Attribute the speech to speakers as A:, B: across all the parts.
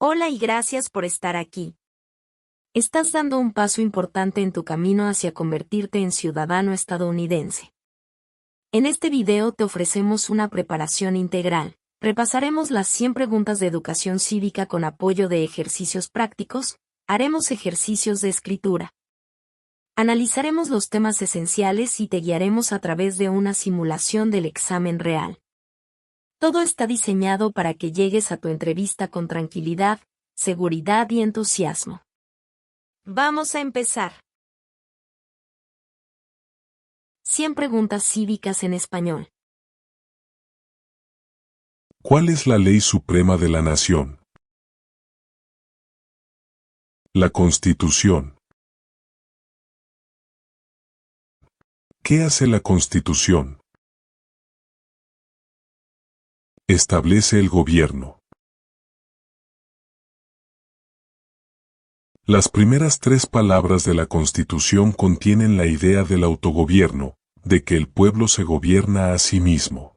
A: Hola y gracias por estar aquí. Estás dando un paso importante en tu camino hacia convertirte en ciudadano estadounidense. En este video te ofrecemos una preparación integral. Repasaremos las 100 preguntas de educación cívica con apoyo de ejercicios prácticos, haremos ejercicios de escritura. Analizaremos los temas esenciales y te guiaremos a través de una simulación del examen real. Todo está diseñado para que llegues a tu entrevista con tranquilidad, seguridad y entusiasmo. Vamos a empezar. 100 preguntas cívicas en español.
B: ¿Cuál es la ley suprema de la nación? La Constitución. ¿Qué hace la Constitución? Establece el gobierno. Las primeras 3 palabras de la Constitución contienen la idea del autogobierno, de que el pueblo se gobierna a sí mismo.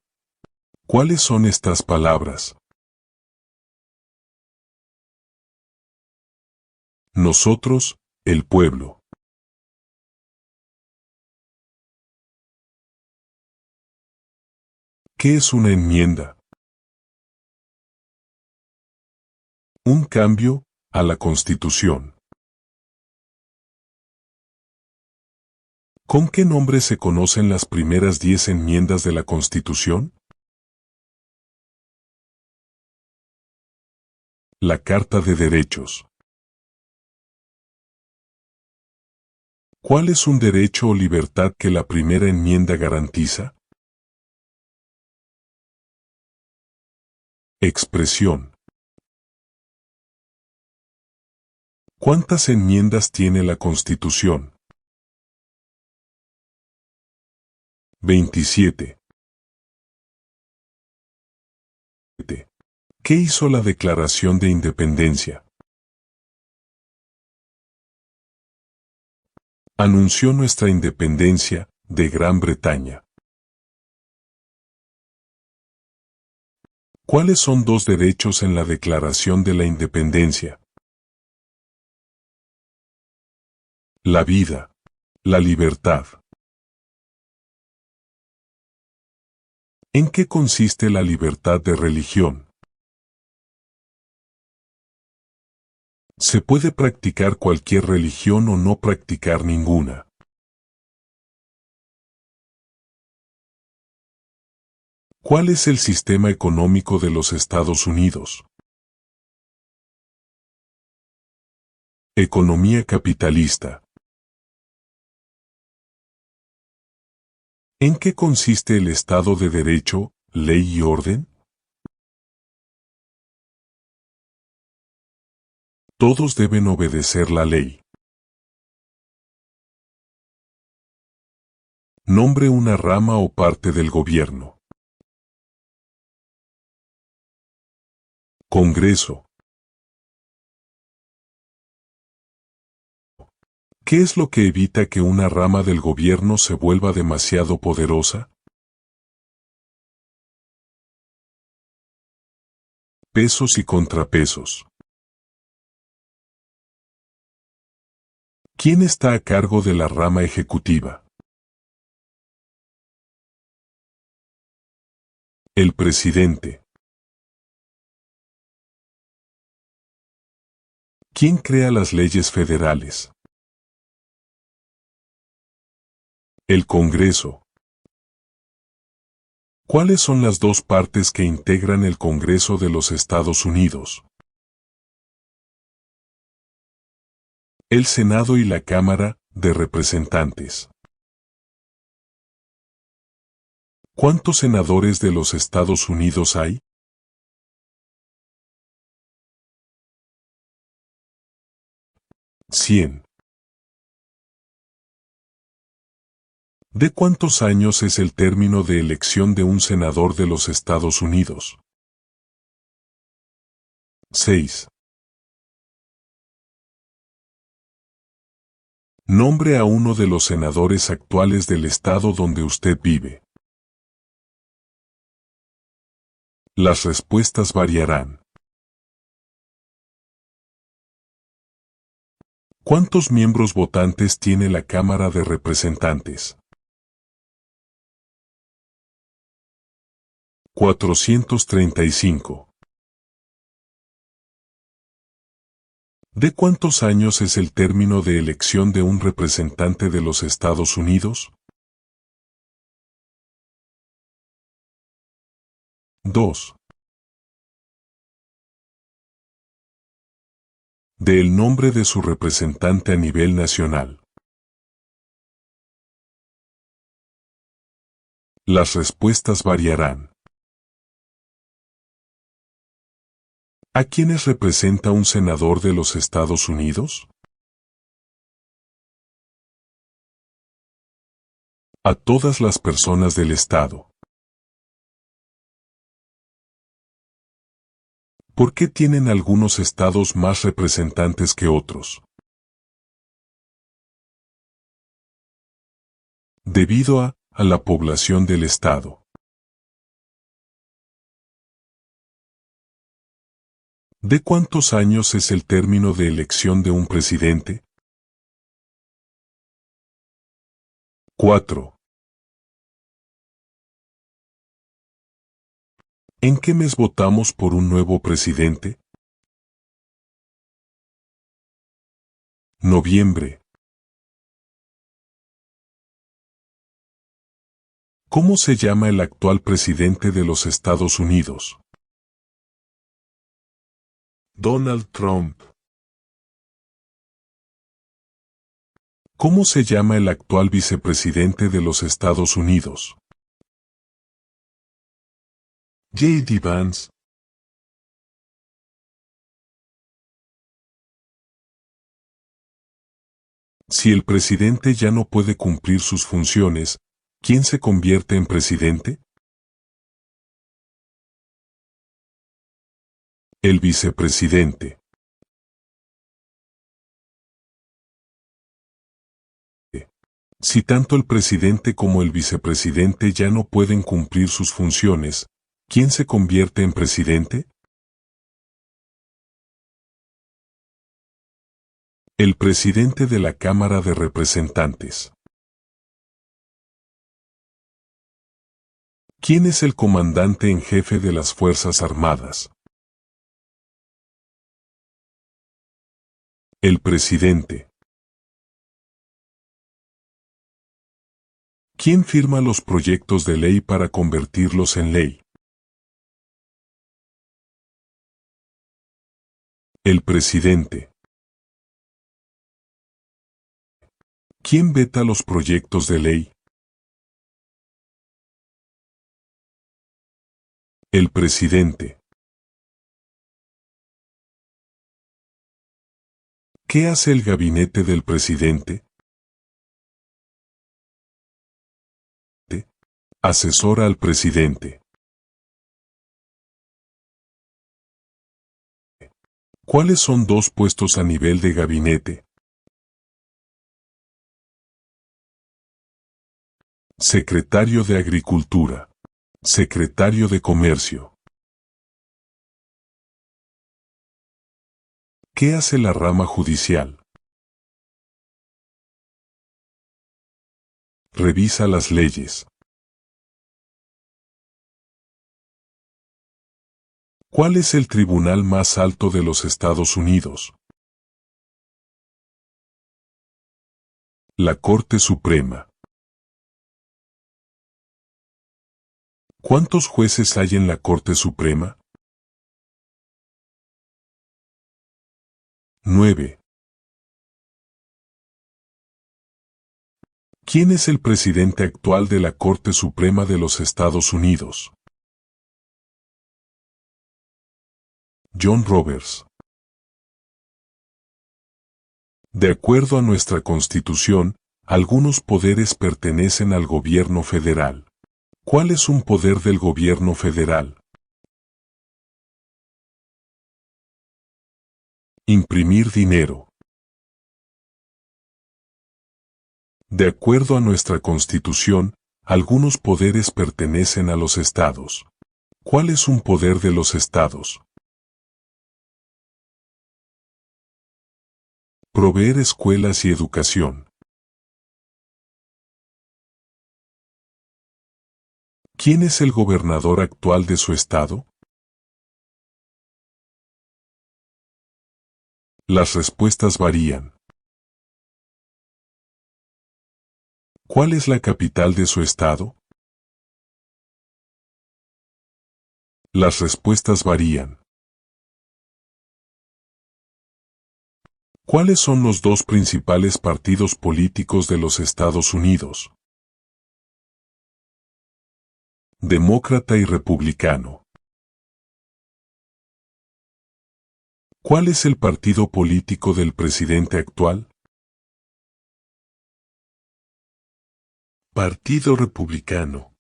B: ¿Cuáles son estas palabras? Nosotros, el pueblo. ¿Qué es una enmienda? Un cambio a la Constitución. ¿Con qué nombre se conocen las primeras 10 enmiendas de la Constitución? La Carta de Derechos. ¿Cuál es un derecho o libertad que la primera enmienda garantiza? Expresión. ¿Cuántas enmiendas tiene la Constitución? 27. ¿Qué hizo la Declaración de Independencia? Anunció nuestra independencia de Gran Bretaña. ¿Cuáles son 2 derechos en la Declaración de la Independencia? La vida, la libertad. ¿En qué consiste la libertad de religión? Se puede practicar cualquier religión o no practicar ninguna. ¿Cuál es el sistema económico de los Estados Unidos? Economía capitalista. ¿En qué consiste el Estado de Derecho, ley y orden? Todos deben obedecer la ley. Nombre una rama o parte del gobierno. Congreso. ¿Qué es lo que evita que una rama del gobierno se vuelva demasiado poderosa? Pesos y contrapesos. ¿Quién está a cargo de la rama ejecutiva? El presidente. ¿Quién crea las leyes federales? El Congreso. ¿Cuáles son las 2 partes que integran el Congreso de los Estados Unidos? El Senado y la Cámara de Representantes. ¿Cuántos senadores de los Estados Unidos hay? 100. ¿De cuántos años es el término de elección de un senador de los Estados Unidos? 6. Nombre a uno de los senadores actuales del estado donde usted vive. Las respuestas variarán. ¿Cuántos miembros votantes tiene la Cámara de Representantes? 435. ¿De cuántos años es el término de elección de un representante de los Estados Unidos? 2. De el nombre de su representante a nivel nacional. Las respuestas variarán. ¿A quiénes representa un senador de los Estados Unidos? A todas las personas del Estado. ¿Por qué tienen algunos estados más representantes que otros? Debido a la población del estado. ¿De cuántos años es el término de elección de un presidente? 4. ¿En qué mes votamos por un nuevo presidente? Noviembre. ¿Cómo se llama el actual presidente de los Estados Unidos? Donald Trump. ¿Cómo se llama el actual vicepresidente de los Estados Unidos? J.D. Vance. Si el presidente ya no puede cumplir sus funciones, ¿quién se convierte en presidente? El vicepresidente. Si tanto el presidente como el vicepresidente ya no pueden cumplir sus funciones, ¿quién se convierte en presidente? El presidente de la Cámara de Representantes. ¿Quién es el comandante en jefe de las Fuerzas Armadas? El presidente. ¿Quién firma los proyectos de ley para convertirlos en ley? El presidente. ¿Quién veta los proyectos de ley? El presidente. ¿Qué hace el gabinete del presidente? Asesora al presidente. ¿Cuáles son dos puestos a nivel de gabinete? Secretario de Agricultura. Secretario de Comercio. ¿Qué hace la rama judicial? Revisa las leyes. ¿Cuál es el tribunal más alto de los Estados Unidos? La Corte Suprema. ¿Cuántos jueces hay en la Corte Suprema? 9. ¿Quién es el presidente actual de la Corte Suprema de los Estados Unidos? John Roberts. De acuerdo a nuestra Constitución, algunos poderes pertenecen al gobierno federal. ¿Cuál es un poder del gobierno federal? Imprimir dinero. De acuerdo a nuestra Constitución, algunos poderes pertenecen a los estados. ¿Cuál es un poder de los estados? Proveer escuelas y educación. ¿Quién es el gobernador actual de su estado? Las respuestas varían. ¿Cuál es la capital de su estado? Las respuestas varían. ¿Cuáles son los dos principales partidos políticos de los Estados Unidos? Demócrata y republicano. ¿Cuál es el partido político del presidente actual? Partido Republicano.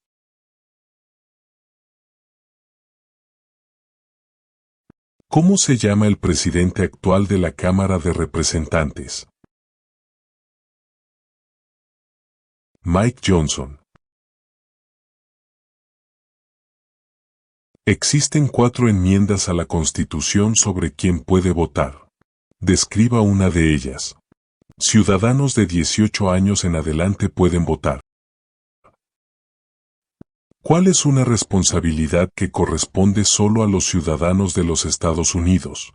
B: ¿Cómo se llama el presidente actual de la Cámara de Representantes? Mike Johnson. Existen 4 enmiendas a la Constitución sobre quién puede votar. Describa una de ellas. Ciudadanos de 18 años en adelante pueden votar. ¿Cuál es una responsabilidad que corresponde solo a los ciudadanos de los Estados Unidos?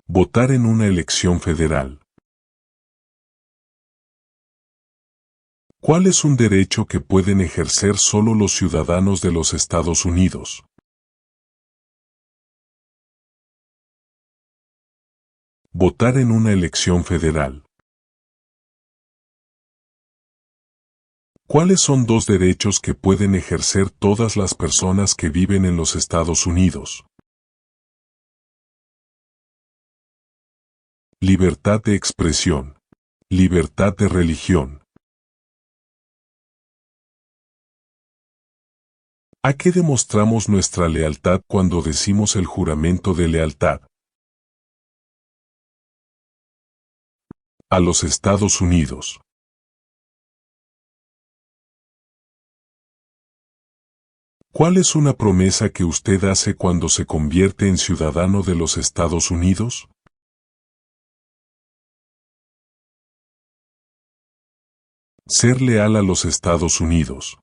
B: Votar en una elección federal. ¿Cuál es un derecho que pueden ejercer solo los ciudadanos de los Estados Unidos? Votar en una elección federal. ¿Cuáles son 2 derechos que pueden ejercer todas las personas que viven en los Estados Unidos? Libertad de expresión. Libertad de religión. ¿A qué demostramos nuestra lealtad cuando decimos el juramento de lealtad? A los Estados Unidos. ¿Cuál es una promesa que usted hace cuando se convierte en ciudadano de los Estados Unidos? Ser leal a los Estados Unidos.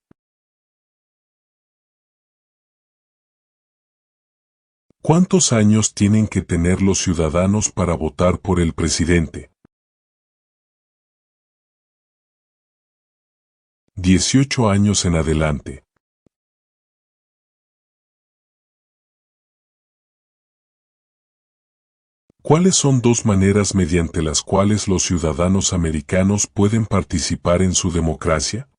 B: ¿Cuántos años tienen que tener los ciudadanos para votar por el presidente? 18 años en adelante. ¿Cuáles son 2 maneras mediante las cuales los ciudadanos americanos pueden participar en su democracia?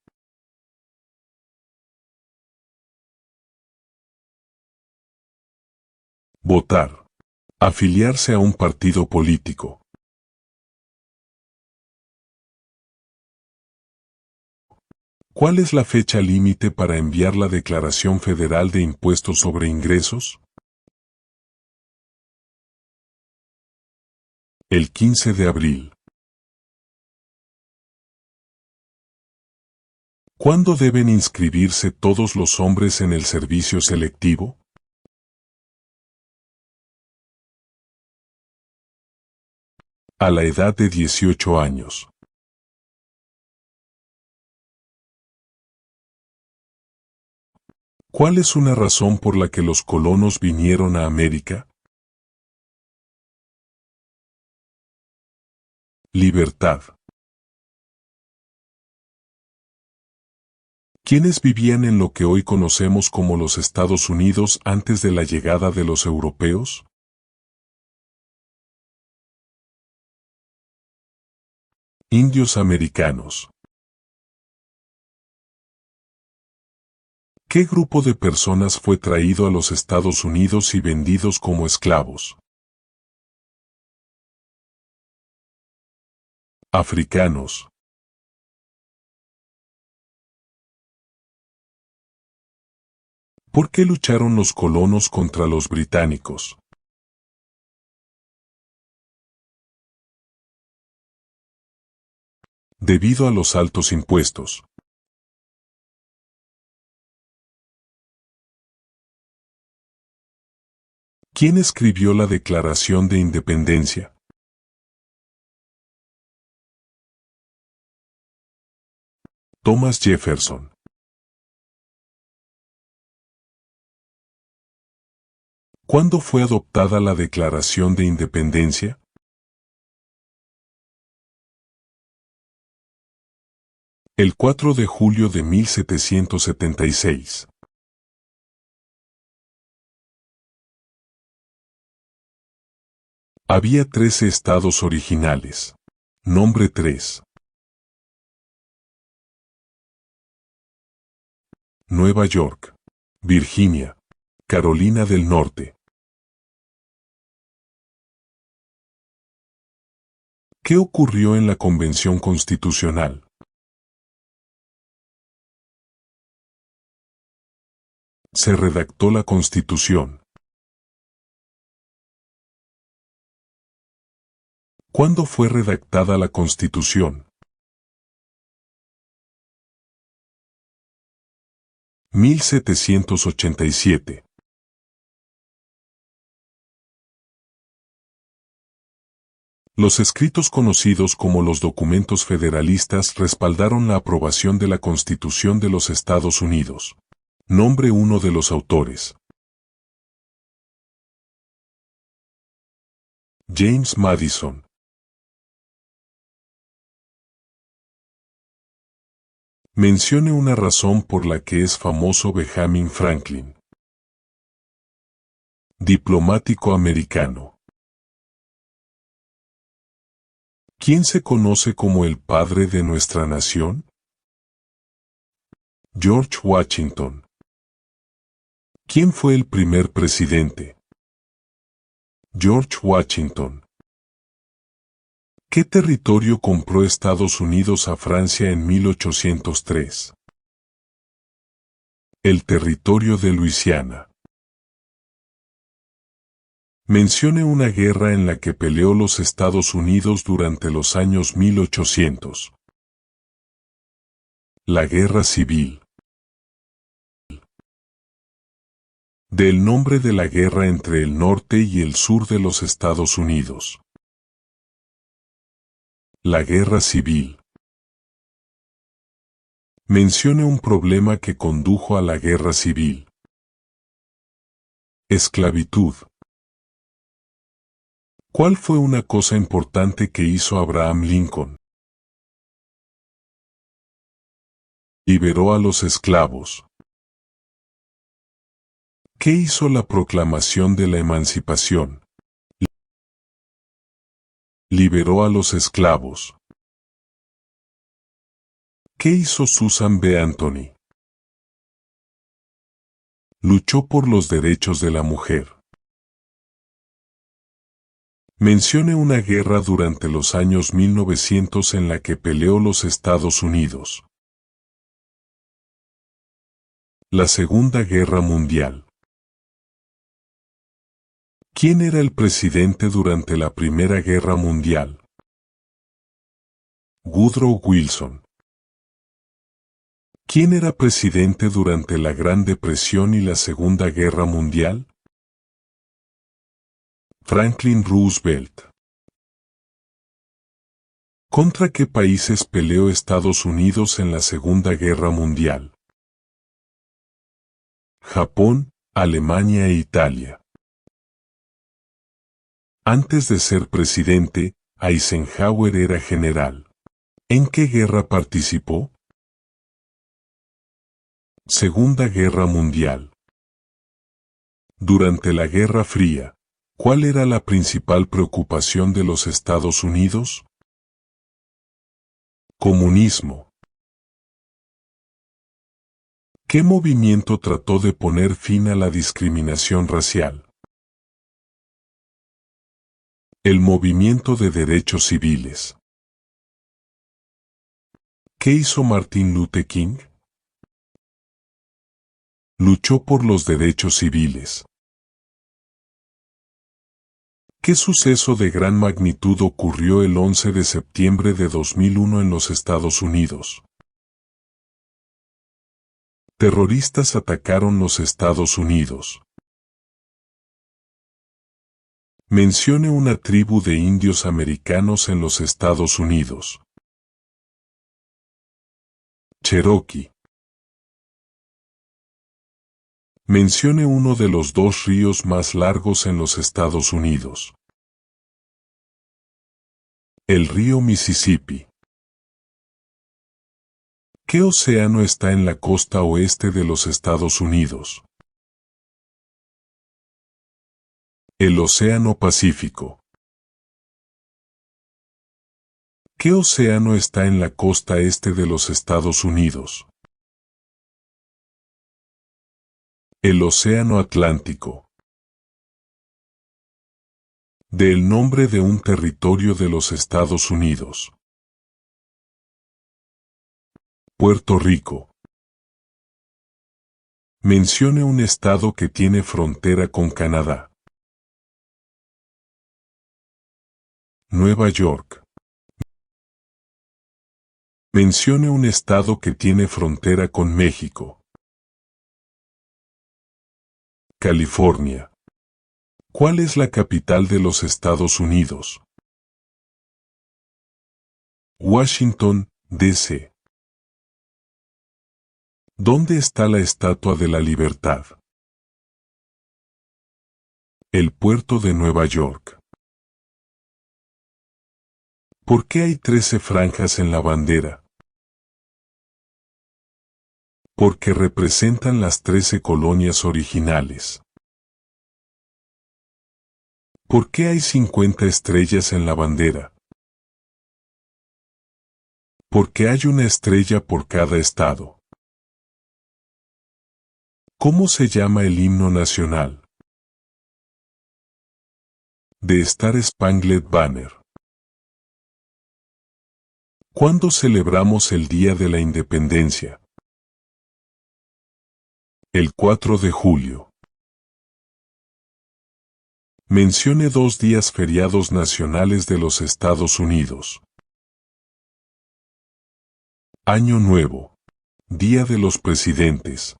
B: Votar. Afiliarse a un partido político. ¿Cuál es la fecha límite para enviar la Declaración Federal de Impuestos sobre Ingresos? El 15 de abril. ¿Cuándo deben inscribirse todos los hombres en el servicio selectivo? A la edad de 18 años. ¿Cuál es una razón por la que los colonos vinieron a América? Libertad. ¿Quiénes vivían en lo que hoy conocemos como los Estados Unidos antes de la llegada de los europeos? Indios americanos. ¿Qué grupo de personas fue traído a los Estados Unidos y vendidos como esclavos? Africanos. ¿Por qué lucharon los colonos contra los británicos? Debido a los altos impuestos. ¿Quién escribió la Declaración de Independencia? Thomas Jefferson. ¿Cuándo fue adoptada la Declaración de Independencia? El 4 de julio de 1776. Había 13 estados originales. Nombre 3. Nueva York, Virginia, Carolina del Norte. ¿Qué ocurrió en la Convención Constitucional? Se redactó la Constitución. ¿Cuándo fue redactada la Constitución? 1787. Los escritos conocidos como los documentos federalistas respaldaron la aprobación de la Constitución de los Estados Unidos. Nombre uno de los autores. James Madison. Mencione una razón por la que es famoso Benjamin Franklin. Diplomático americano. ¿Quién se conoce como el padre de nuestra nación? George Washington. ¿Quién fue el primer presidente? George Washington. ¿Qué territorio compró Estados Unidos a Francia en 1803? El territorio de Luisiana. Mencione una guerra en la que peleó los Estados Unidos durante los años 1800. La Guerra Civil. Del nombre de la guerra entre el norte y el sur de los Estados Unidos. La Guerra Civil. Mencione un problema que condujo a la Guerra Civil. Esclavitud. ¿Cuál fue una cosa importante que hizo Abraham Lincoln? Liberó a los esclavos. ¿Qué hizo la Proclamación de la Emancipación? Liberó a los esclavos. ¿Qué hizo Susan B. Anthony? Luchó por los derechos de la mujer. Mencione una guerra durante los años 1900 en la que peleó los Estados Unidos. La Segunda Guerra Mundial. ¿Quién era el presidente durante la Primera Guerra Mundial? Woodrow Wilson. ¿Quién era presidente durante la Gran Depresión y la Segunda Guerra Mundial? Franklin Roosevelt. ¿Contra qué países peleó Estados Unidos en la Segunda Guerra Mundial? Japón, Alemania e Italia. Antes de ser presidente, Eisenhower era general. ¿En qué guerra participó? Segunda Guerra Mundial. Durante la Guerra Fría, ¿cuál era la principal preocupación de los Estados Unidos? Comunismo. ¿Qué movimiento trató de poner fin a la discriminación racial? El movimiento de derechos civiles. ¿Qué hizo Martin Luther King? Luchó por los derechos civiles. ¿Qué suceso de gran magnitud ocurrió el 11 de septiembre de 2001 en los Estados Unidos? Terroristas atacaron los Estados Unidos. Mencione una tribu de indios americanos en los Estados Unidos. Cherokee. Mencione uno de los dos ríos más largos en los Estados Unidos. El río Mississippi. ¿Qué océano está en la costa oeste de los Estados Unidos? El Océano Pacífico. ¿Qué océano está en la costa este de los Estados Unidos? El Océano Atlántico. Dé el nombre de un territorio de los Estados Unidos. Puerto Rico. Mencione un estado que tiene frontera con Canadá. Nueva York. Mencione un estado que tiene frontera con México. California. ¿Cuál es la capital de los Estados Unidos? Washington, D.C. ¿Dónde está la Estatua de la Libertad? El puerto de Nueva York. ¿Por qué hay 13 franjas en la bandera? Porque representan las 13 colonias originales. ¿Por qué hay 50 estrellas en la bandera? Porque hay una estrella por cada estado. ¿Cómo se llama el himno nacional? The Star Spangled Banner. ¿Cuándo celebramos el Día de la Independencia? El 4 de julio. Mencione 2 días feriados nacionales de los Estados Unidos. Año Nuevo. Día de los Presidentes.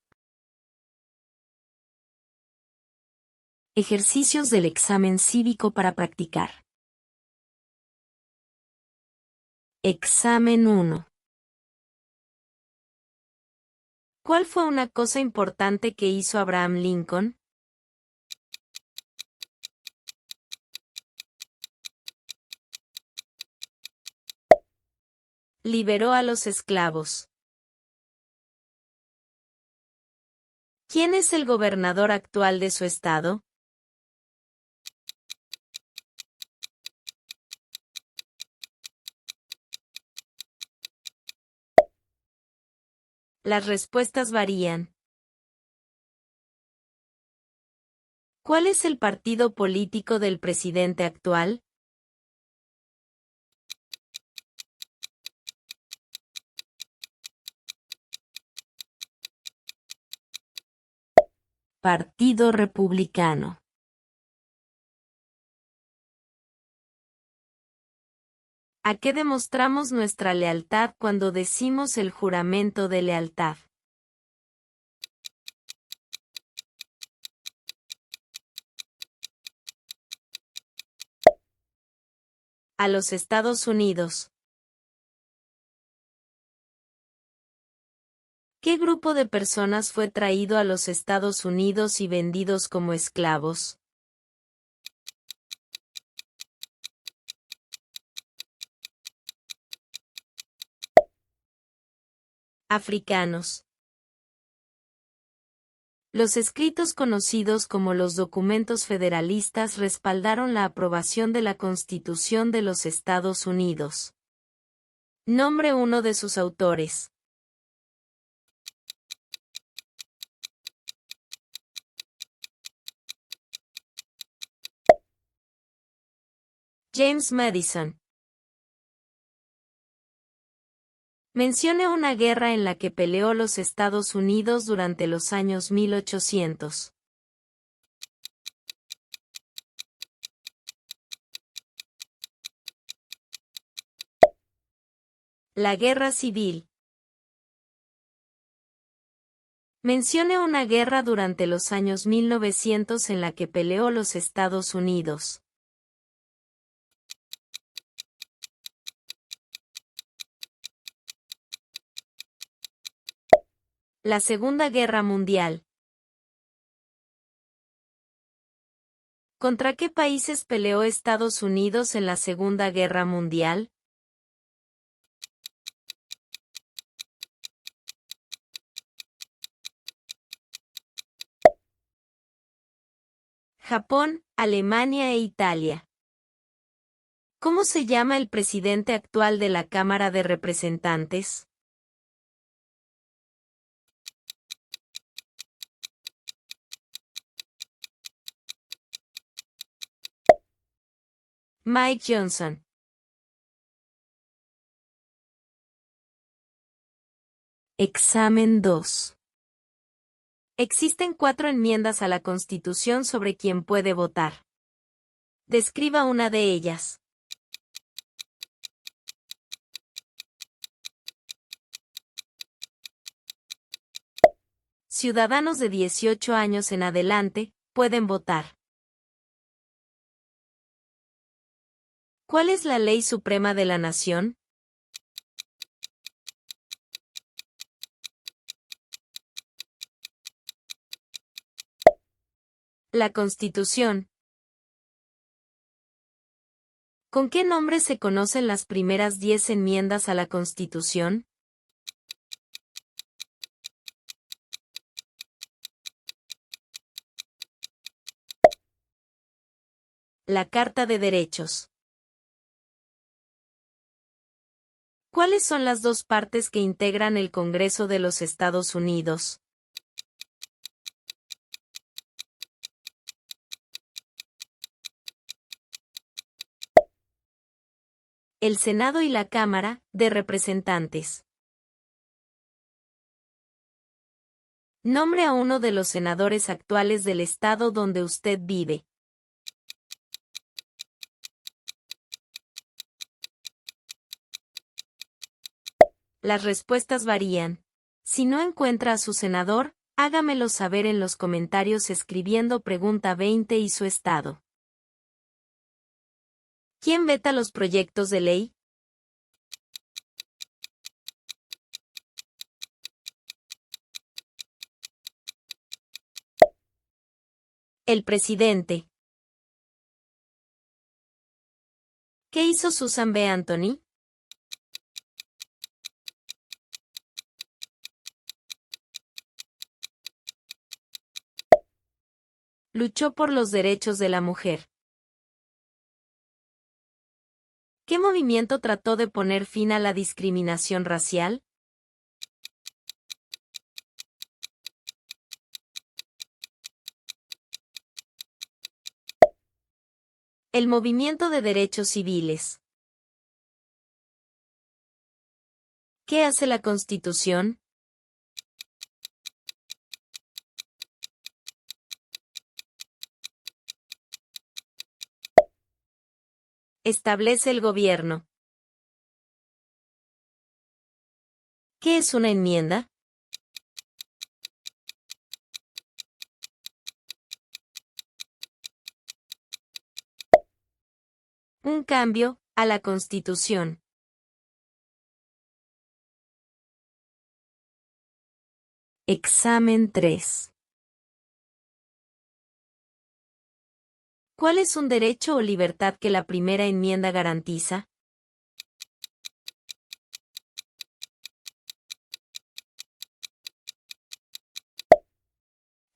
A: Ejercicios del examen cívico para practicar. Examen 1. ¿Cuál fue una cosa importante que hizo Abraham Lincoln? Liberó a los esclavos. ¿Quién es el gobernador actual de su estado? Las respuestas varían. ¿Cuál es el partido político del presidente actual? Partido Republicano. ¿A qué demostramos nuestra lealtad cuando decimos el juramento de lealtad? A los Estados Unidos. ¿Qué grupo de personas fue traído a los Estados Unidos y vendidos como esclavos? Africanos. Los escritos conocidos como los documentos federalistas respaldaron la aprobación de la Constitución de los Estados Unidos. Nombre uno de sus autores. James Madison. Mencione una guerra en la que peleó los Estados Unidos durante los años 1800. La Guerra Civil. Mencione una guerra durante los años 1900 en la que peleó los Estados Unidos. La Segunda Guerra Mundial. ¿Contra qué países peleó Estados Unidos en la Segunda Guerra Mundial? Japón, Alemania e Italia. ¿Cómo se llama el presidente actual de la Cámara de Representantes? Mike Johnson. Examen 2. Existen 4 enmiendas a la Constitución sobre quién puede votar. Describa una de ellas. Ciudadanos de 18 años en adelante pueden votar. ¿Cuál es la ley suprema de la nación? La Constitución. ¿Con qué nombre se conocen las primeras 10 enmiendas a la Constitución? La Carta de Derechos. ¿Cuáles son las 2 partes que integran el Congreso de los Estados Unidos? El Senado y la Cámara de Representantes. Nombre a uno de los senadores actuales del estado donde usted vive. Las respuestas varían. Si no encuentra a su senador, hágamelo saber en los comentarios escribiendo pregunta 20 y su estado. ¿Quién veta los proyectos de ley? El presidente. ¿Qué hizo Susan B. Anthony? Luchó por los derechos de la mujer. ¿Qué movimiento trató de poner fin a la discriminación racial? El movimiento de derechos civiles. ¿Qué hace la Constitución? Establece el gobierno. ¿Qué es una enmienda? Un cambio a la Constitución. Examen 3. ¿Cuál es un derecho o libertad que la primera enmienda garantiza?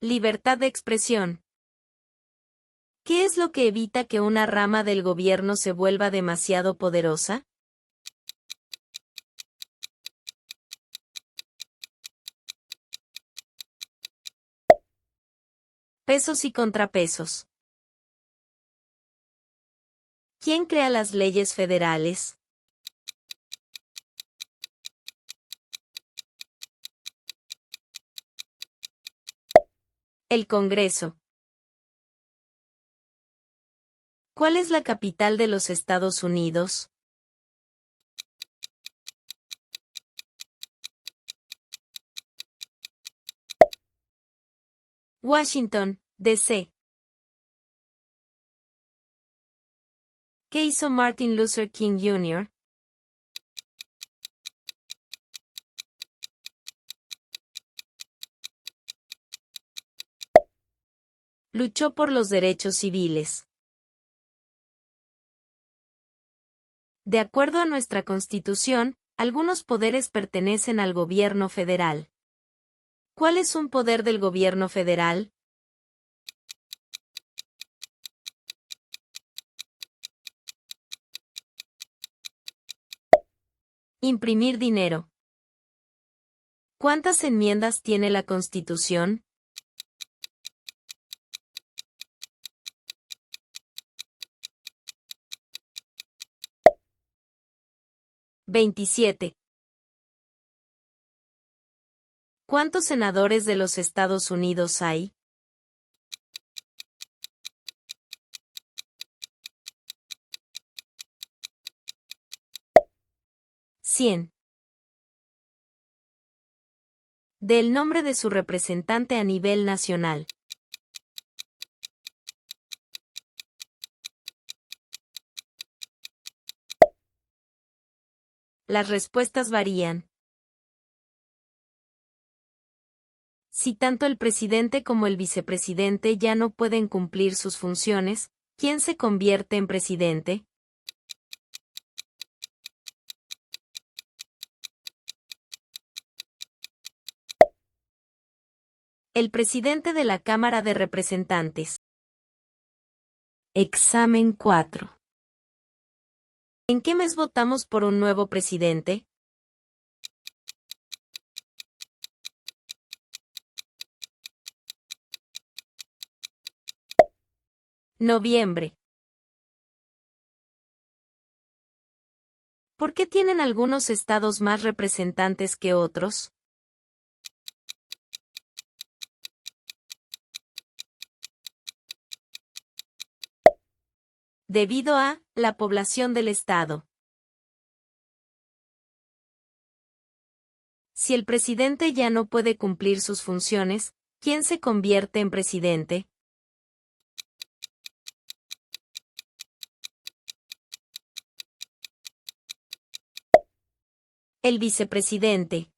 A: Libertad de expresión. ¿Qué es lo que evita que una rama del gobierno se vuelva demasiado poderosa? Pesos y contrapesos. ¿Quién crea las leyes federales? El Congreso. ¿Cuál es la capital de los Estados Unidos? Washington, D.C. ¿Qué hizo Martin Luther King Jr.? Luchó por los derechos civiles. De acuerdo a nuestra Constitución, algunos poderes pertenecen al gobierno federal. ¿Cuál es un poder del gobierno federal? Imprimir dinero. ¿Cuántas enmiendas tiene la Constitución? ¿27? ¿Cuántos senadores de los Estados Unidos hay? ¿100? Del nombre de su representante a nivel nacional. Las respuestas varían. Si tanto el presidente como el vicepresidente ya no pueden cumplir sus funciones, ¿quién se convierte en presidente? El presidente de la Cámara de Representantes. Examen 4. ¿En qué mes votamos por un nuevo presidente? Noviembre. ¿Por qué tienen algunos estados más representantes que otros? Debido a la población del estado. Si el presidente ya no puede cumplir sus funciones, ¿quién se convierte en presidente? El vicepresidente.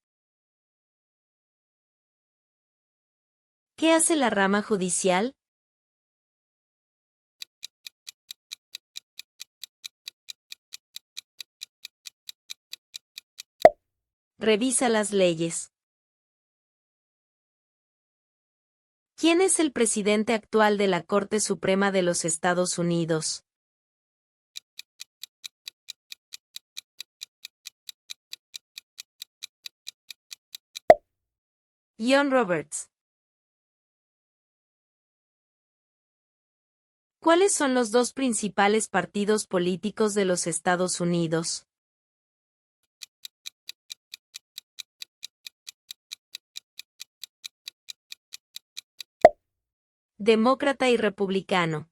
A: ¿Qué hace la rama judicial? Revisa las leyes. ¿Quién es el presidente actual de la Corte Suprema de los Estados Unidos? John Roberts. ¿Cuáles son los dos principales partidos políticos de los Estados Unidos? Demócrata y republicano.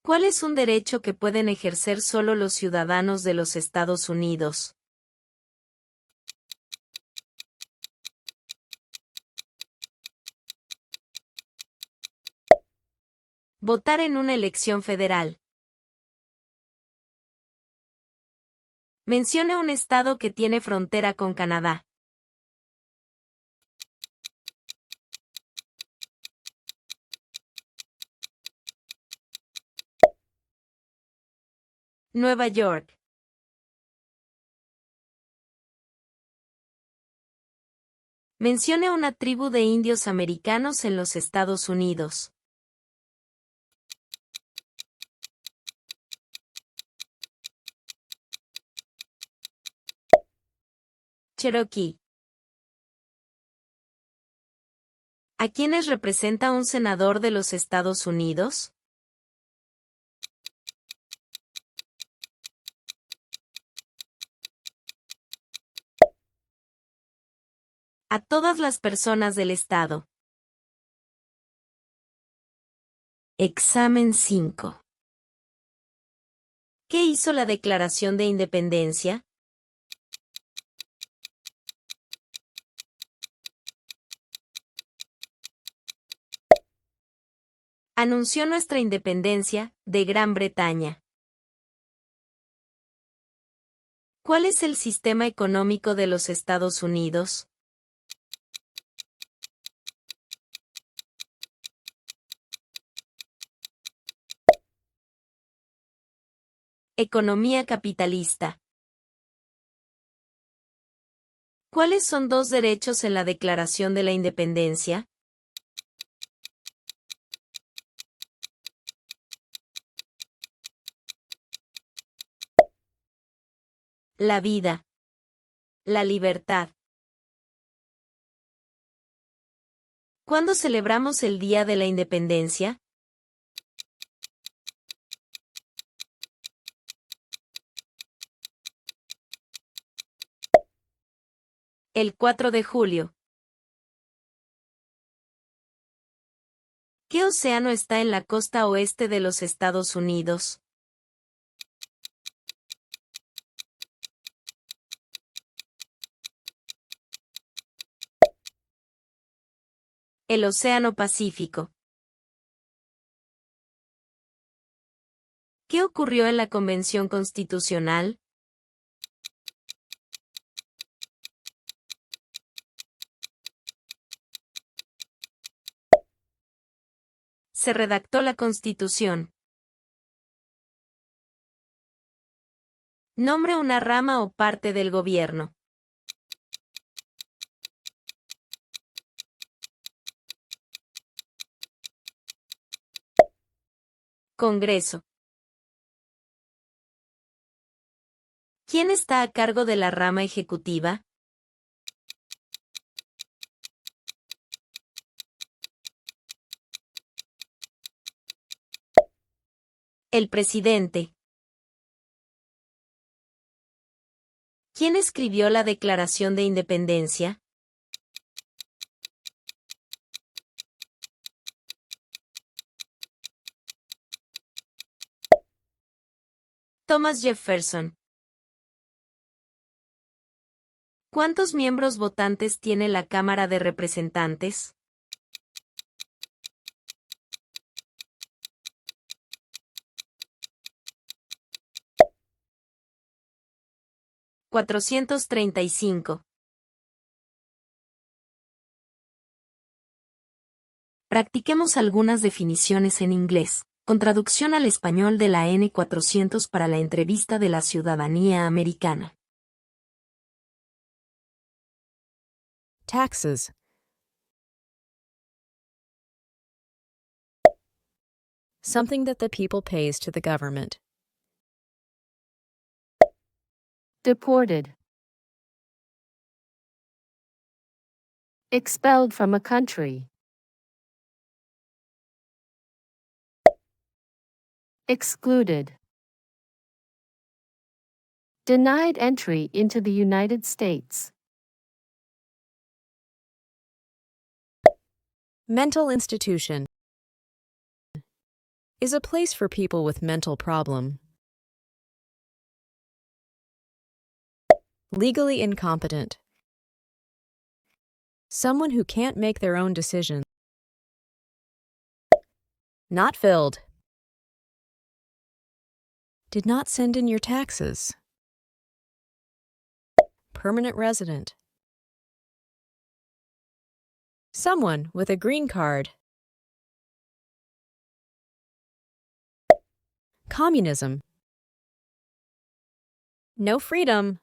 A: ¿Cuál es un derecho que pueden ejercer solo los ciudadanos de los Estados Unidos? Votar en una elección federal. Mencione un estado que tiene frontera con Canadá. Nueva York. Mencione una tribu de indios americanos en los Estados Unidos. Cherokee. ¿A quiénes representa un senador de los Estados Unidos? A todas las personas del estado. Examen 5. ¿Qué hizo la Declaración de Independencia? Anunció nuestra independencia de Gran Bretaña. ¿Cuál es el sistema económico de los Estados Unidos? Economía capitalista. ¿Cuáles son dos derechos en la Declaración de la Independencia? La vida. La libertad. ¿Cuándo celebramos el Día de la Independencia? El 4 de julio. ¿Qué océano está en la costa oeste de los Estados Unidos? El Océano Pacífico. ¿Qué ocurrió en la Convención Constitucional? Se redactó la Constitución. Nombre una rama o parte del gobierno. Congreso. ¿Quién está a cargo de la rama ejecutiva? El presidente. ¿Quién escribió la Declaración de Independencia? Thomas Jefferson. ¿Cuántos miembros votantes tiene la Cámara de Representantes? $435. Practiquemos algunas definiciones en inglés, con traducción al español de la N400 para la entrevista de la ciudadanía americana.
C: Taxes. Something that the people pays to the government.
D: Deported. Expelled from a country. Excluded. Denied entry into the United States.
C: Mental institution is a place for people with mental problem. Legally incompetent. Someone who can't make their own decisions. Not filled. Did not send in your taxes. Permanent resident. Someone with a green card. Communism. No freedom.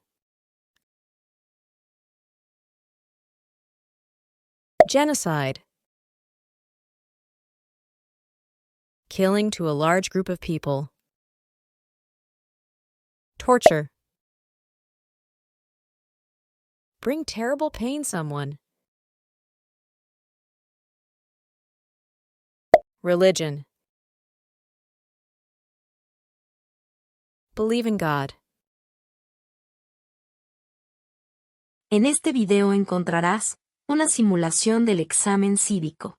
C: Genocide. Killing to a large group of people. Torture. Bring terrible pain someone. Religion. Believe in God.
A: En este video encontrarás una simulación del examen cívico.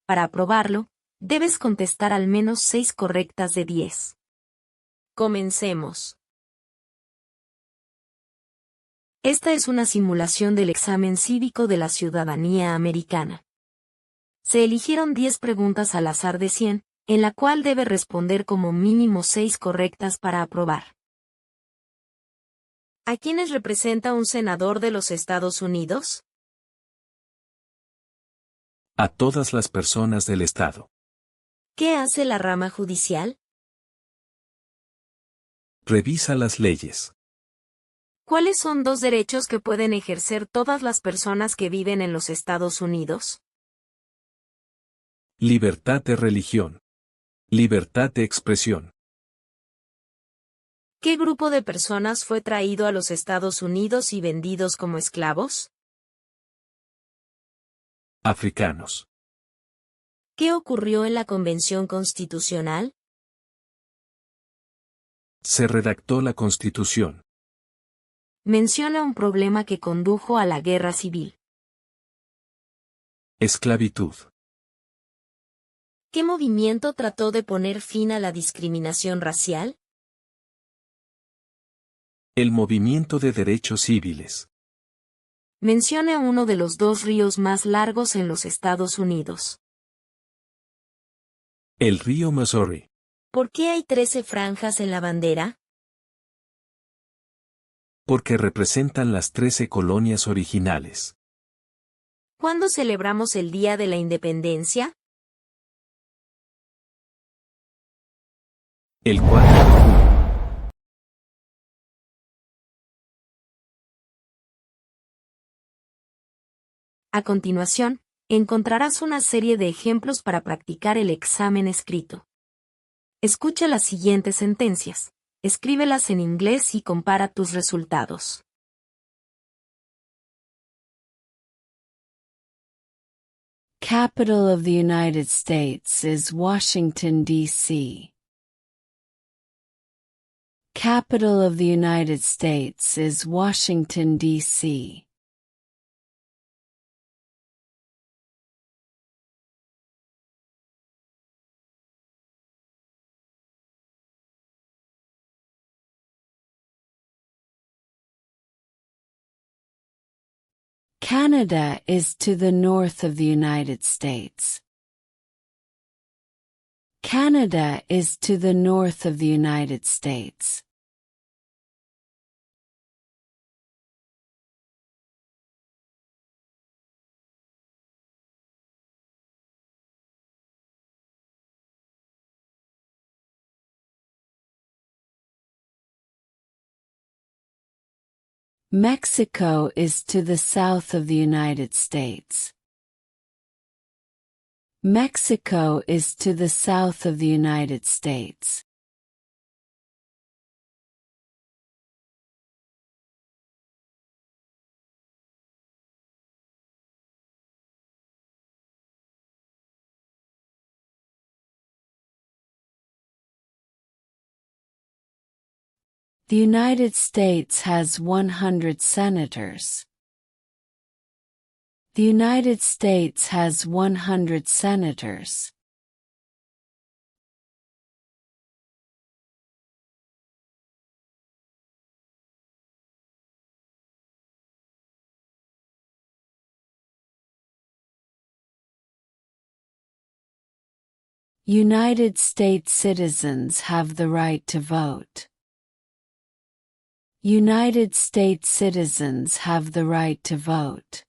A: Para aprobarlo, debes contestar al menos 6 correctas de 10. Comencemos. Esta es una simulación del examen cívico de la ciudadanía americana. Se eligieron 10 preguntas al azar de 100, en la cual debe responder como mínimo 6 correctas para aprobar. ¿A quiénes representa un senador de los Estados Unidos?
E: A todas las personas del Estado.
A: ¿Qué hace la rama judicial?
E: Revisa las leyes.
A: ¿Cuáles son dos derechos que pueden ejercer todas las personas que viven en los Estados Unidos?
E: Libertad de religión. Libertad de expresión.
A: ¿Qué grupo de personas fue traído a los Estados Unidos y vendidos como esclavos?
E: Africanos.
A: ¿Qué ocurrió en la Convención Constitucional?
E: Se redactó la Constitución.
A: Menciona un problema que condujo a la guerra civil.
E: Esclavitud.
A: ¿Qué movimiento trató de poner fin a la discriminación racial?
E: El movimiento de derechos civiles.
A: Menciona uno de los dos ríos más largos en los Estados Unidos.
E: El río Missouri.
A: ¿Por qué hay 13 franjas en la bandera?
E: Porque representan las 13 colonias originales.
A: ¿Cuándo celebramos el Día de la Independencia?
E: El 4 de julio.
A: A continuación, encontrarás una serie de ejemplos para practicar el examen escrito. Escucha las siguientes sentencias, escríbelas en inglés y compara tus resultados.
D: Capital of the United States is Washington, D.C. Capital of the United States is Washington, D.C. Canada is to the north of the United States. Canada is to the north of the United States. Mexico is to the south of the United States. Mexico is to the south of the United States. The United States has 100 senators. The United States has 100 senators. United States citizens have the right to vote. United States citizens have the right to vote.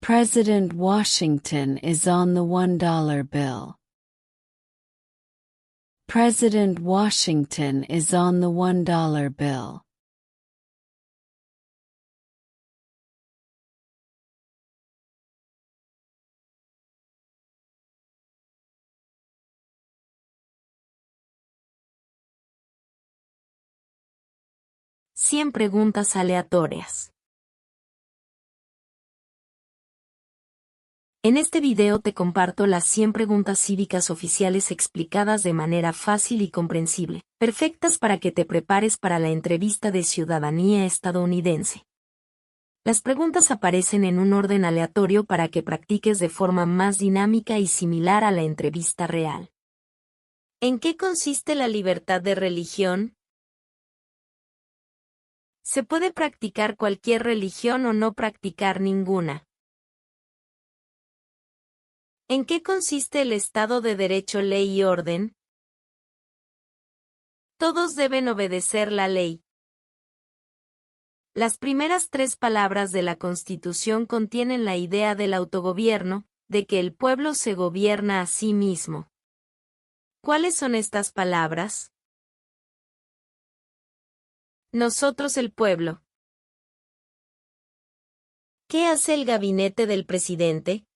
D: President Washington is on the $1 bill. President Washington is on the $1 bill.
A: Cien preguntas aleatorias. En este video te comparto las 100 preguntas cívicas oficiales explicadas de manera fácil y comprensible, perfectas para que te prepares para la entrevista de ciudadanía estadounidense. Las preguntas aparecen en un orden aleatorio para que practiques de forma más dinámica y similar a la entrevista real. ¿En qué consiste la libertad de religión? ¿Se puede practicar cualquier religión o no practicar ninguna? ¿En qué consiste el Estado de Derecho, Ley y Orden? Todos deben obedecer la ley. Las primeras tres palabras de la Constitución contienen la idea del autogobierno, de que el pueblo se gobierna a sí mismo. ¿Cuáles son estas palabras? Nosotros el pueblo. ¿Qué hace el gabinete del presidente?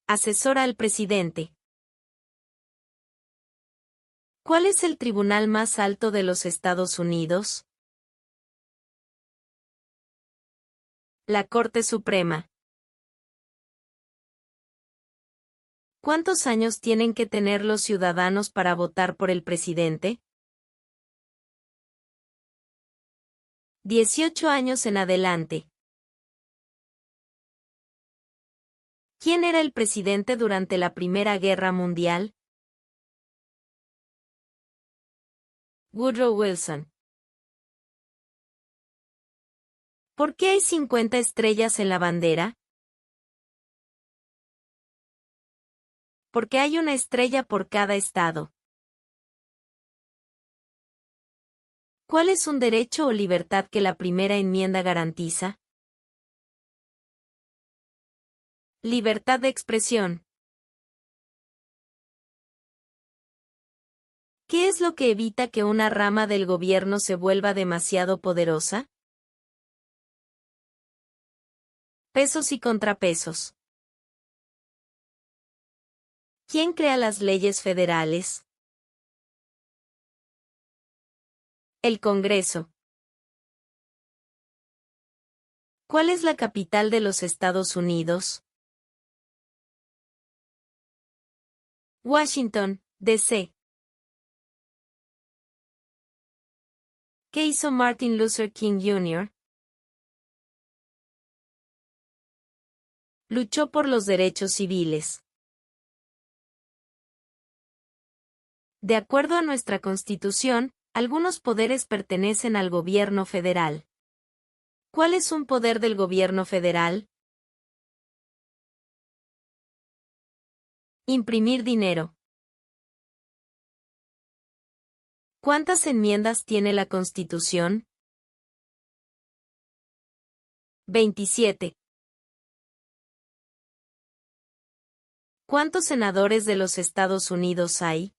A: Asesora al presidente. ¿Cuál es el tribunal más alto de los Estados Unidos? La Corte Suprema. ¿Cuántos años tienen que tener los ciudadanos para votar por el presidente? 18 años en adelante. ¿Quién era el presidente durante la Primera Guerra Mundial? Woodrow Wilson. ¿Por qué hay 50 estrellas en la bandera? Porque hay una estrella por cada estado. ¿Cuál es un derecho o libertad que la primera enmienda garantiza? Libertad de expresión. ¿Qué es lo que evita que una rama del gobierno se vuelva demasiado poderosa? Pesos y contrapesos. ¿Quién crea las leyes federales? El Congreso. ¿Cuál es la capital de los Estados Unidos? Washington, D.C. ¿Qué hizo Martin Luther King Jr.? Luchó por los derechos civiles. De acuerdo a nuestra Constitución, algunos poderes pertenecen al gobierno federal. ¿Cuál es un poder del gobierno federal? Imprimir dinero. ¿Cuántas enmiendas tiene la Constitución? 27. ¿Cuántos senadores de los Estados Unidos hay?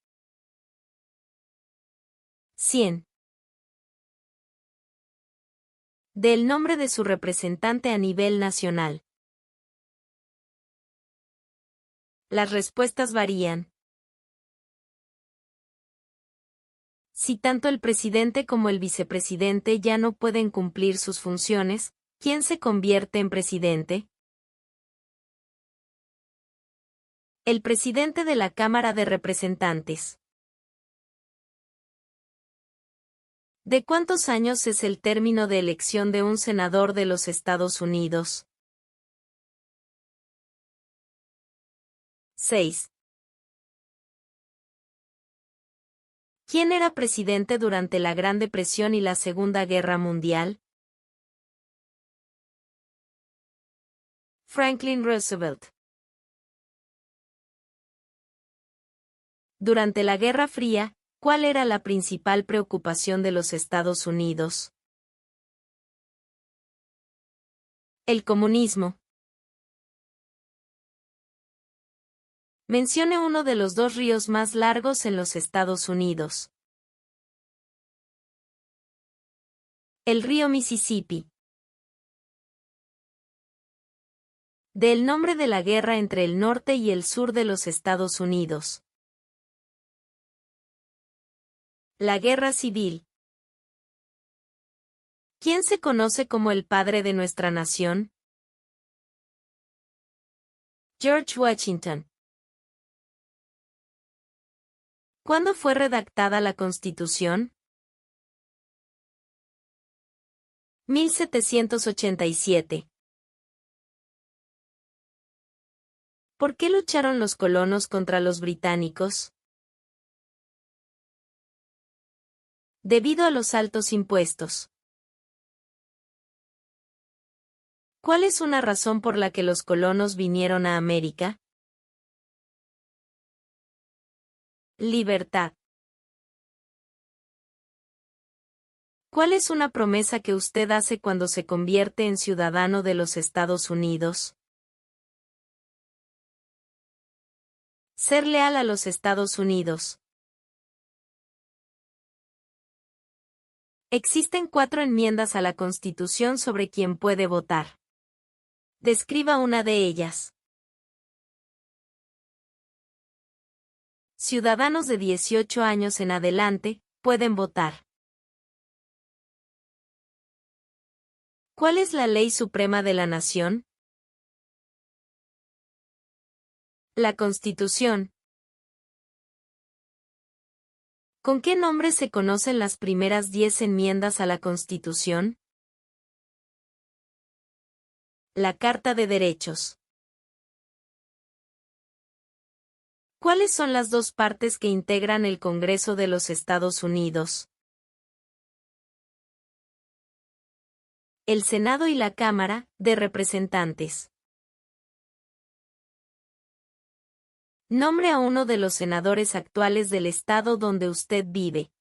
A: 100. Del nombre de su representante a nivel nacional. Las respuestas varían. Si tanto el presidente como el vicepresidente ya no pueden cumplir sus funciones, ¿quién se convierte en presidente? El presidente de la Cámara de Representantes. ¿De cuántos años es el término de elección de un senador de los Estados Unidos? 6. ¿Quién era presidente durante la Gran Depresión y la Segunda Guerra Mundial? Franklin Roosevelt. Durante la Guerra Fría, ¿cuál era la principal preocupación de los Estados Unidos? El comunismo. Mencione uno de los dos ríos más largos en los Estados Unidos. El río Mississippi. Del nombre de la guerra entre el norte y el sur de los Estados Unidos. La Guerra Civil. ¿Quién se conoce como el padre de nuestra nación? George Washington. ¿Cuándo fue redactada la Constitución? 1787. ¿Por qué lucharon los colonos contra los británicos? Debido a los altos impuestos. ¿Cuál es una razón por la que los colonos vinieron a América? Libertad. ¿Cuál es una promesa que usted hace cuando se convierte en ciudadano de los Estados Unidos? Ser leal a los Estados Unidos. Existen 4 enmiendas a la Constitución sobre quién puede votar. Describa una de ellas. Ciudadanos de 18 años en adelante pueden votar. ¿Cuál es la ley suprema de la nación? La Constitución. ¿Con qué nombre se conocen las primeras 10 enmiendas a la Constitución? La Carta de Derechos. ¿Cuáles son las 2 partes que integran el Congreso de los Estados Unidos? El Senado y la Cámara de Representantes. Nombre a uno de los senadores actuales del estado donde usted vive.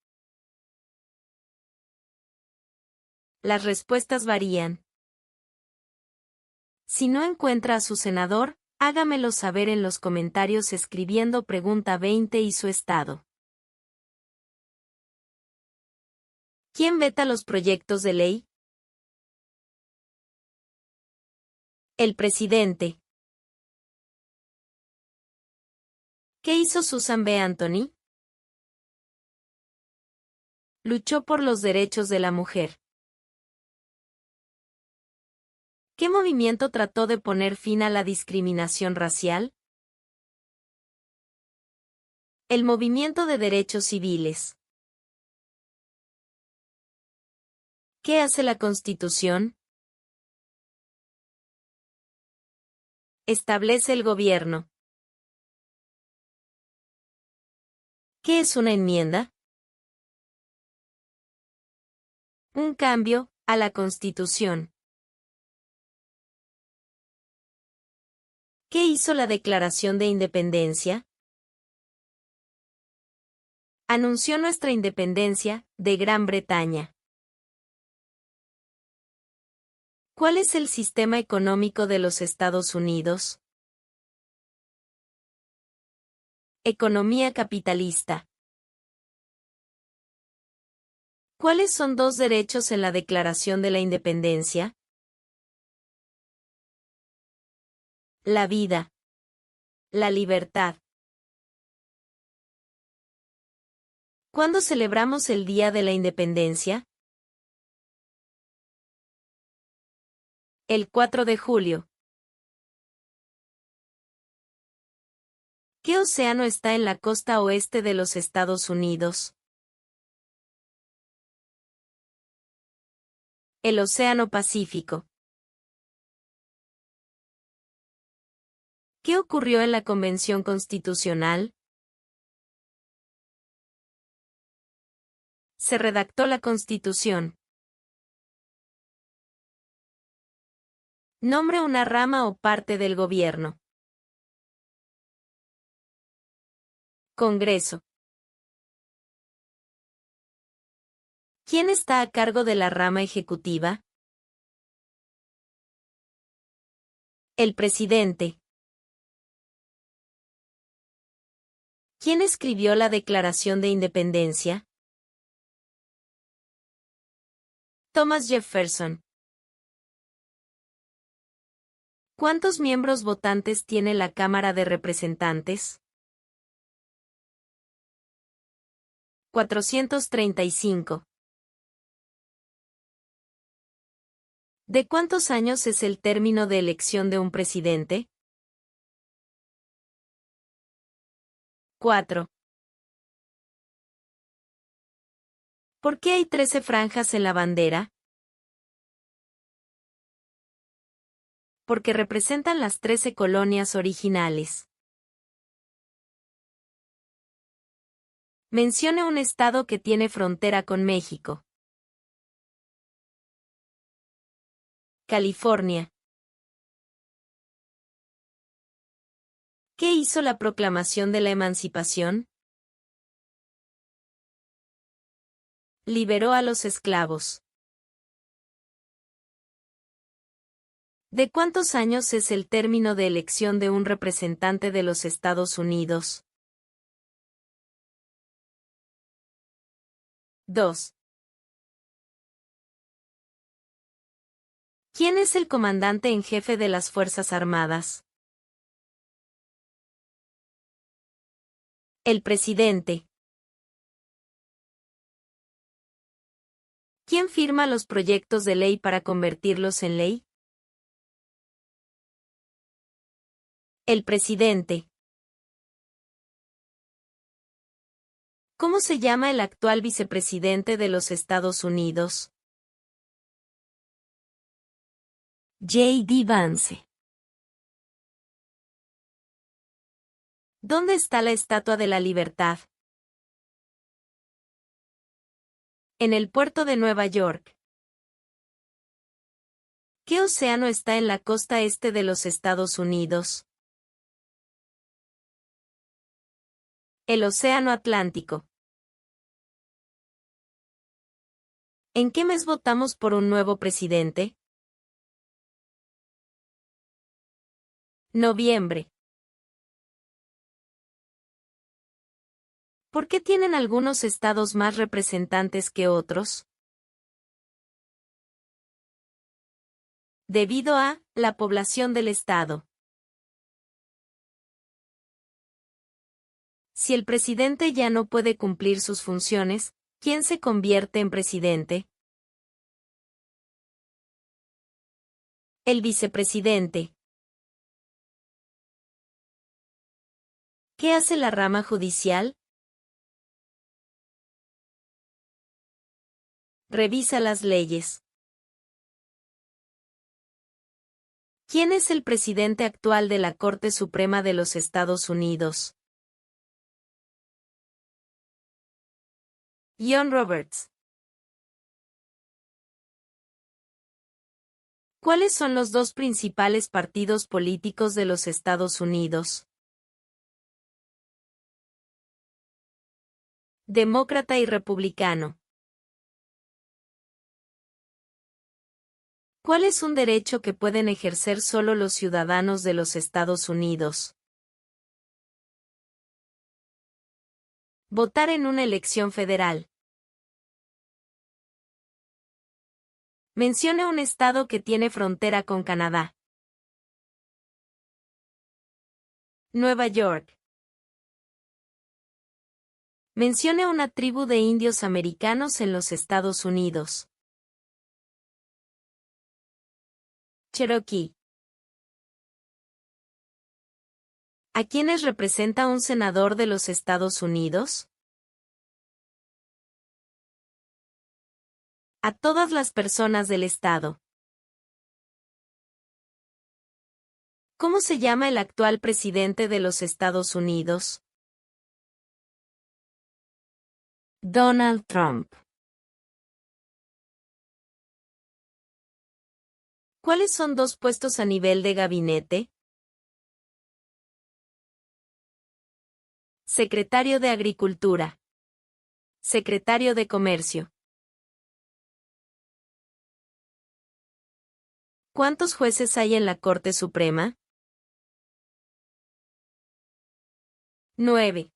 A: Las respuestas varían. Si no encuentra a su senador, hágamelo saber en los comentarios escribiendo pregunta 20 y su estado. ¿Quién veta los proyectos de ley? El presidente. ¿Qué hizo Susan B. Anthony? Luchó por los derechos de la mujer. ¿Qué movimiento trató de poner fin a la discriminación racial? El movimiento de derechos civiles. ¿Qué hace la Constitución? Establece el gobierno. ¿Qué es una enmienda? Un cambio a la Constitución. ¿Qué hizo la Declaración de Independencia? Anunció nuestra independencia de Gran Bretaña. ¿Cuál es el sistema económico de los Estados Unidos? Economía capitalista. ¿Cuáles son 2 derechos en la Declaración de la Independencia? La vida. La libertad. ¿Cuándo celebramos el Día de la Independencia? El 4 de julio. ¿Qué océano está en la costa oeste de los Estados Unidos? El Océano Pacífico. ¿Qué ocurrió en la Convención Constitucional? Se redactó la Constitución. Nombre una rama o parte del gobierno. Congreso. ¿Quién está a cargo de la rama ejecutiva? El presidente. ¿Quién escribió la Declaración de Independencia? Thomas Jefferson. ¿Cuántos miembros votantes tiene la Cámara de Representantes? 435. ¿De cuántos años es el término de elección de un presidente? 4. ¿Por qué hay 13 franjas en la bandera? Porque representan las 13 colonias originales. Mencione un estado que tiene frontera con México. California. ¿Qué hizo la Proclamación de la Emancipación? Liberó a los esclavos. ¿De cuántos años es el término de elección de un representante de los Estados Unidos? 2. ¿Quién es el comandante en jefe de las Fuerzas Armadas? El presidente. ¿Quién firma los proyectos de ley para convertirlos en ley? El presidente. ¿Cómo se llama el actual vicepresidente de los Estados Unidos? J.D. Vance. ¿Dónde está la Estatua de la Libertad? En el puerto de Nueva York. ¿Qué océano está en la costa este de los Estados Unidos? El Océano Atlántico. ¿En qué mes votamos por un nuevo presidente? Noviembre. ¿Por qué tienen algunos estados más representantes que otros? Debido a la población del estado. Si el presidente ya no puede cumplir sus funciones, ¿quién se convierte en presidente? El vicepresidente. ¿Qué hace la rama judicial? Revisa las leyes. ¿Quién es el presidente actual de la Corte Suprema de los Estados Unidos? John Roberts. ¿Cuáles son los dos principales partidos políticos de los Estados Unidos? Demócrata y republicano. ¿Cuál es un derecho que pueden ejercer solo los ciudadanos de los Estados Unidos? Votar en una elección federal. Mencione un estado que tiene frontera con Canadá. Nueva York. Mencione una tribu de indios americanos en los Estados Unidos. Cherokee. ¿A quiénes representa un senador de los Estados Unidos? A todas las personas del estado. ¿Cómo se llama el actual presidente de los Estados Unidos? Donald Trump. ¿Cuáles son dos puestos a nivel de gabinete? Secretario de Agricultura. Secretario de Comercio. ¿Cuántos jueces hay en la Corte Suprema? 9.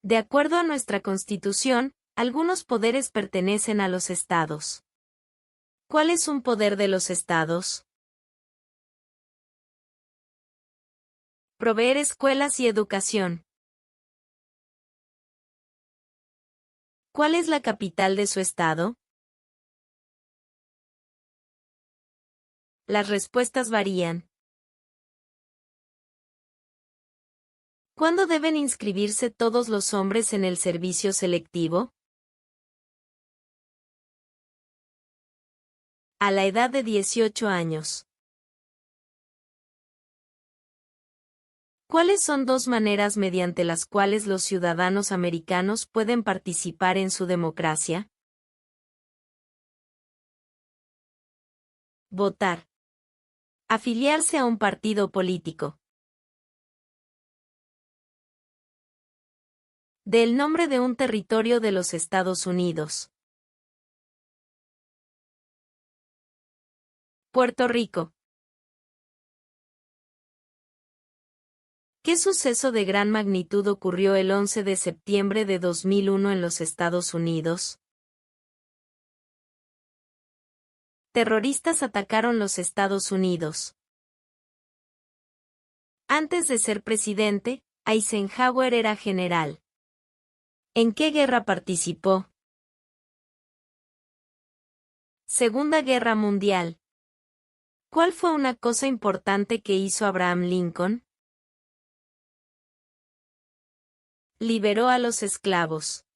A: De acuerdo a nuestra Constitución, algunos poderes pertenecen a los estados. ¿Cuál es un poder de los estados? Proveer escuelas y educación. ¿Cuál es la capital de su estado? Las respuestas varían. ¿Cuándo deben inscribirse todos los hombres en el servicio selectivo? A la edad de 18 años. ¿Cuáles son dos maneras mediante las cuales los ciudadanos americanos pueden participar en su democracia? Votar. Afiliarse a un partido político. Del nombre de un territorio de los Estados Unidos. Puerto Rico. ¿Qué suceso de gran magnitud ocurrió el 11 de septiembre de 2001 en los Estados Unidos? Terroristas atacaron los Estados Unidos. Antes de ser presidente, Eisenhower era general. ¿En qué guerra participó? Segunda Guerra Mundial. ¿Cuál fue una cosa importante que hizo Abraham Lincoln? Liberó a los esclavos.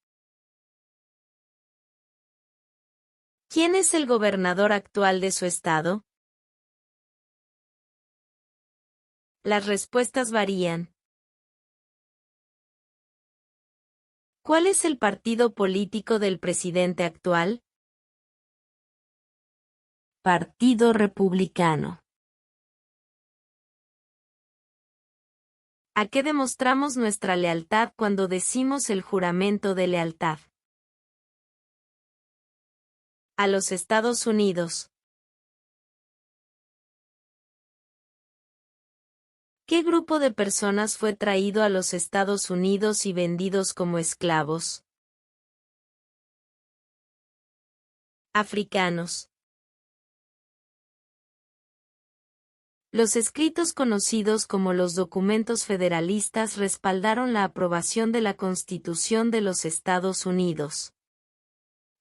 A: ¿Quién es el gobernador actual de su estado? Las respuestas varían. ¿Cuál es el partido político del presidente actual? Partido Republicano. ¿A qué demostramos nuestra lealtad cuando decimos el juramento de lealtad? A los Estados Unidos. ¿Qué grupo de personas fue traído a los Estados Unidos y vendidos como esclavos? Africanos. Los escritos conocidos como los documentos federalistas respaldaron la aprobación de la Constitución de los Estados Unidos.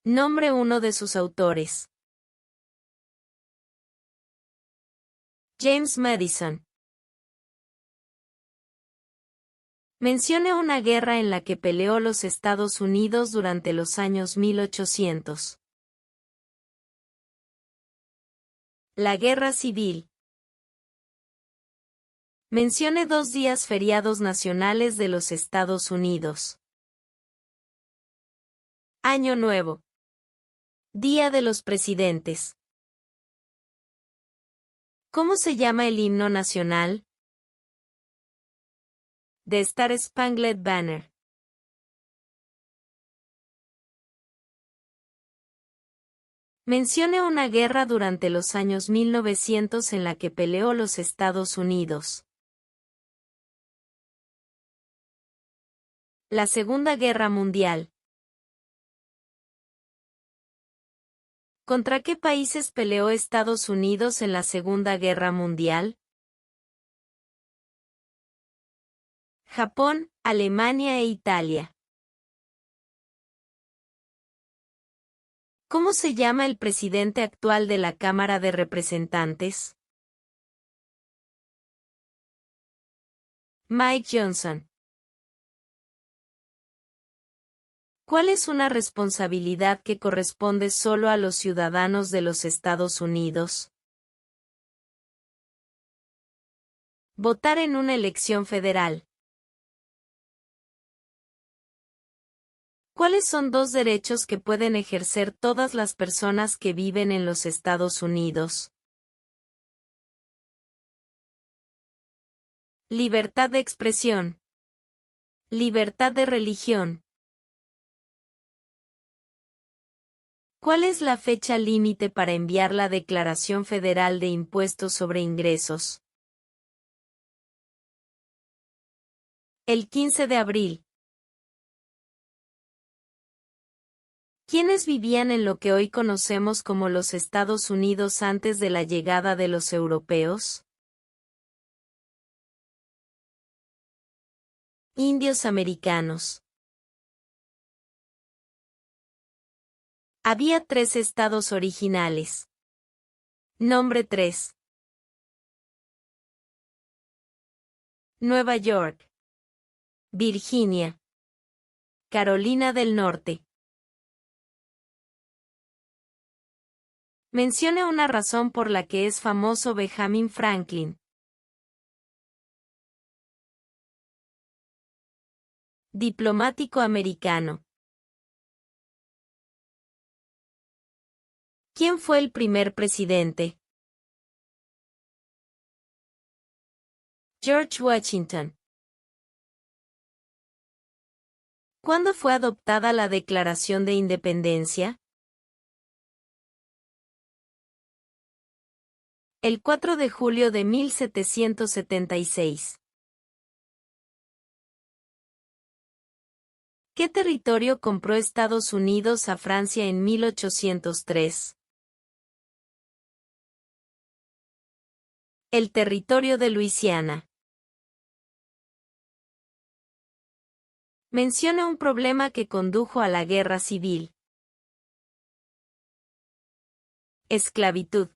A: Nombre uno de sus autores. James Madison. Mencione una guerra en la que peleó los Estados Unidos durante los años 1800. La Guerra Civil. Mencione 2 días feriados nacionales de los Estados Unidos. Año Nuevo. Día de los Presidentes. ¿Cómo se llama el himno nacional? The Star Spangled Banner. Mencione una guerra durante los años 1900 en la que peleó los Estados Unidos. La Segunda Guerra Mundial. ¿Contra qué países peleó Estados Unidos en la Segunda Guerra Mundial? Japón, Alemania e Italia. ¿Cómo se llama el presidente actual de la Cámara de Representantes? Mike Johnson. ¿Cuál es una responsabilidad que corresponde solo a los ciudadanos de los Estados Unidos? Votar en una elección federal. ¿Cuáles son 2 derechos que pueden ejercer todas las personas que viven en los Estados Unidos? Libertad de expresión. Libertad de religión. ¿Cuál es la fecha límite para enviar la Declaración Federal de Impuestos sobre Ingresos? El 15 de abril. ¿Quiénes vivían en lo que hoy conocemos como los Estados Unidos antes de la llegada de los europeos? Indios americanos. Había 3 estados originales. Nombre 3. Nueva York. Virginia. Carolina del Norte. Mencione una razón por la que es famoso Benjamin Franklin. Diplomático americano. ¿Quién fue el primer presidente? George Washington. ¿Cuándo fue adoptada la Declaración de Independencia? El 4 de julio de 1776. ¿Qué territorio compró Estados Unidos a Francia en 1803? El territorio de Luisiana. Menciona un problema que condujo a la guerra civil. Esclavitud.